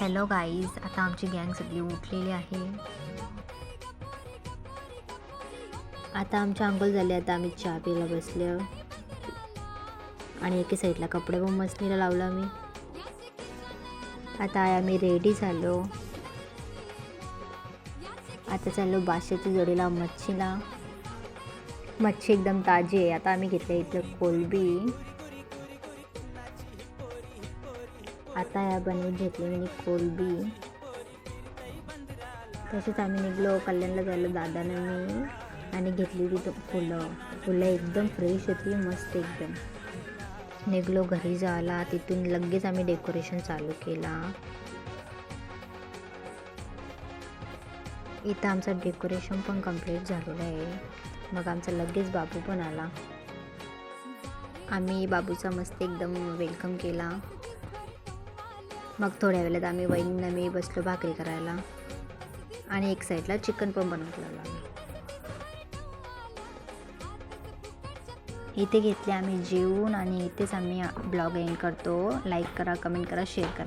Hello guys, आता आमची गँग सगळी उठलेली आहे. आता आमच्या अंघोळ झाले. आता आम्ही चहा प्यायला बसले आणि एके साईडला कपडे पण मशनीला लावला मी. आता आम्ही रेडी झालो. आता चाललो बादशाच्या जोडीला मच्छीला. मच्छी एकदम ताजी आहे. आता आम्ही घेतलं इथलं कोलंबी. आता या बनवून घेतली मी कोलंबी. तसेच आम्ही निघलो कल्याणला जायला, दादाने मी, आणि घेतली ती फुलं एकदम फ्रेश होती, मस्त एकदम. निघलो घरी जायला. तिथून लगेच आम्ही डेकोरेशन चालू केला. इथं आमचं डेकोरेशन पण कंप्लीट झालेलं आहे. मग आमचा लगेच बाबू पण आला. आम्ही बाबूचा मस्त एकदम वेलकम केला. मग थोड्या वेळात आम्ही वहिनींना मी बसलो भाकरी करायला आणि एक साईडला चिकन पण बनवलेलं आम्ही. इथे घेतले आम्ही जेवून आणि इथेच आम्ही ब्लॉग एंड करतो. लाईक करा, कमेंट करा, शेअर करा.